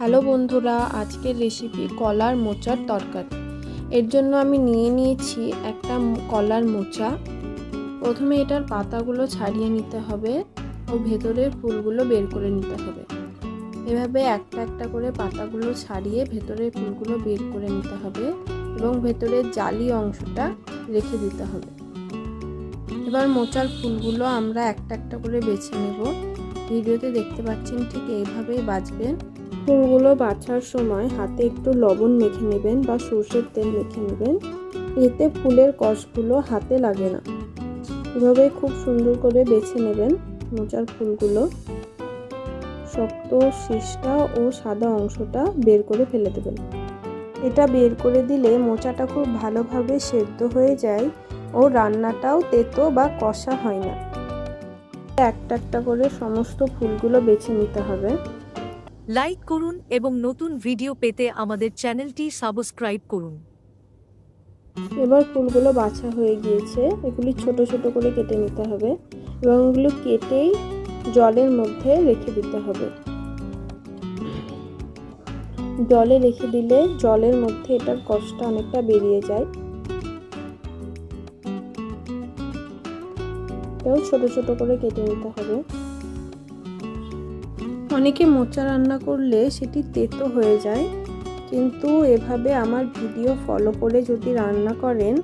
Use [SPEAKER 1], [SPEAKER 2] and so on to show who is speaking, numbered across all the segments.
[SPEAKER 1] Hello বন্ধুরা, আজকের recipe কলার মোচার তরকারি। এর জন্য আমি নিয়ে নিয়েছি একটা কলার মোচা। প্রথমে এটার পাতাগুলো ছাড়িয়ে নিতে হবে ও ভেতরের ফুলগুলো বের করে নিতে হবে। এভাবে একটা একটা করে পাতাগুলো ছাড়িয়ে ভেতরের ফুলগুলো বের করে নিতে হবে এবং ভেতরের জালি অংশটা রেখে দিতে হবে। এবার মোচার ফুলগুলো আমরা একটা একটা করে বেছে নেব। ভিডিওতে দেখতে পাচ্ছেন ঠিক এইভাবেই বাছবেন। ফুলগুলো বাছার সময় হাতে একটু লবণ মেখে নেবেন বা সরষের তেল মেখে নেবেন, এতে ফুলের কষগুলো হাতে লাগে না। এভাবে খুব সুন্দর করে বেছে নেবেন মোচার ফুলগুলো। শক্ত শীষটা ও সাদা অংশটা বের করে ফেলে দেবেন। এটা বের করে দিলে মোচাটা খুব ভালোভাবে সেদ্ধ হয়ে যায় ও রান্নাটাও তেতো বা কষা হয় না। একটা একটা করে সমস্ত ফুলগুলো বেছে নিতে হবে।
[SPEAKER 2] লাইক করুন এবং নতুন ভিডিও পেতে আমাদের চ্যানেলটি সাবস্ক্রাইব করুন।
[SPEAKER 1] এবার ফুলগুলো বাছা হয়ে গিয়েছে, এগুলি ছোট ছোট করে কেটে নিতে হবে এবং এগুলো কেটেই জলের মধ্যে রেখে দিতে হবে। জলে রেখে দিলে জলের মধ্যে এটার কষটা অনেকটা বেরিয়ে যায়। এটাও ছোট ছোট করে কেটে নিতে হবে। অনেকে মোচা রান্না করলে সেটি তেতো হয়ে যায়, কিন্তু এভাবে আমার ভিডিও ফলো করে যদি রান্না করেন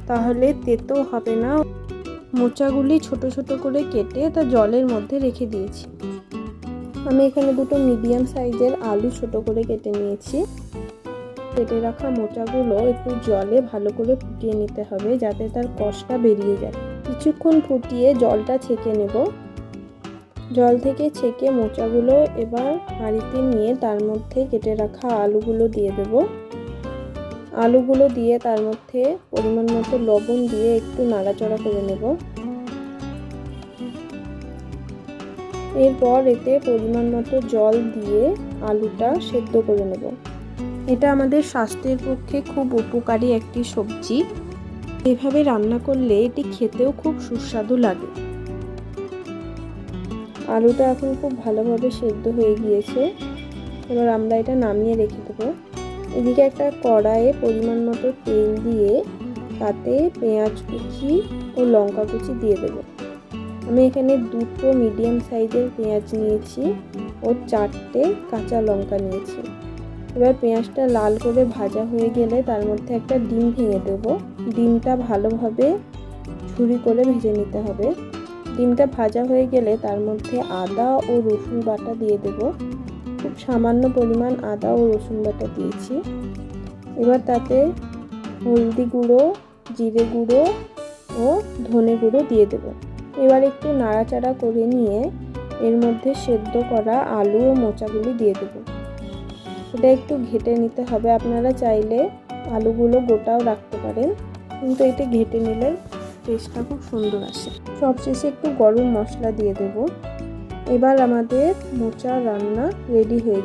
[SPEAKER 1] তাহলে তেতো হবে না। মোচাগুলি ছোট ছোট করে কেটে তা জলের মধ্যে রেখে দিয়েছি। আমি এখানে দুটো মিডিয়াম সাইজের আলু ছোট করে কেটে নিয়েছি। কেটে রাখা মোচাগুলো একটু জলে ভালো করে ফুটিয়ে নিতে হবে যাতে তার কষটা বেরিয়ে যায়। কিছুক্ষণ ফুটিয়ে জলটা ছেঁকে নেব। জল থেকে ছেঁকে মোচাগুলো এবার হাঁড়িতে নিয়ে তার মধ্যে কেটে রাখা আলুগুলো দিয়ে দেব। আলুগুলো দিয়ে তার মধ্যে পরিমাণ মতো লবণ দিয়ে একটু নাড়াচাড়া করে নেব। এরপর এতে পরিমাণ মতো জল দিয়ে আলুটা সেদ্ধ করে নেব। এটা আমাদের স্বাস্থ্যের পক্ষে খুব উপকারী একটি সবজি। এভাবে রান্না করলে এটি খেতেও খুব সুস্বাদু লাগে। আলুটা এখন খুব ভালোভাবে সেদ্ধ হয়ে গিয়েছে। এবার আমরা এটা নামিয়ে রেখে দেবো। এদিকে একটা কড়াইয়ে পরিমাণ মতো তেল দিয়ে তাতে পেঁয়াজ কুচি ও লঙ্কা কুচি দিয়ে দেবো। আমি এখানে দুটো মিডিয়াম সাইজের পেঁয়াজ নিয়েছি ও 4টে কাঁচা লঙ্কা নিয়েছি। এবার পেঁয়াজটা লাল করে ভাজা হয়ে গেলে তার মধ্যে একটা ডিম ভেঙে দেব। ডিমটা ভালোভাবে ছুরি করে ভেজে নিতে হবে। ডিমটা ভাজা হয়ে গেলে তার মধ্যে আদা ও রসুন বাটা দিয়ে দেব। খুব সামান্য পরিমাণ আদা ও রসুন বাটা দিয়েছি। এবার তাতে হলদি গুঁড়ো, জিরে গুঁড়ো ও ধনে গুঁড়ো দিয়ে দেব। এবার একটু নাড়াচাড়া করে নিয়ে এর মধ্যে সেদ্ধ করা আলু ও মোচাগুলি দিয়ে দেব। এটা একটু ঘেটে নিতে হবে। আপনারা চাইলে আলুগুলো গোটাও রাখতে পারেন, কিন্তু এটা ঘেটে নিলে টেস্টটা খুব সুন্দর আসে। সবশেষে একটু গরম মশলা দিয়ে দেব। এবার আমাদের মোচা রান্না রেডি হয়ে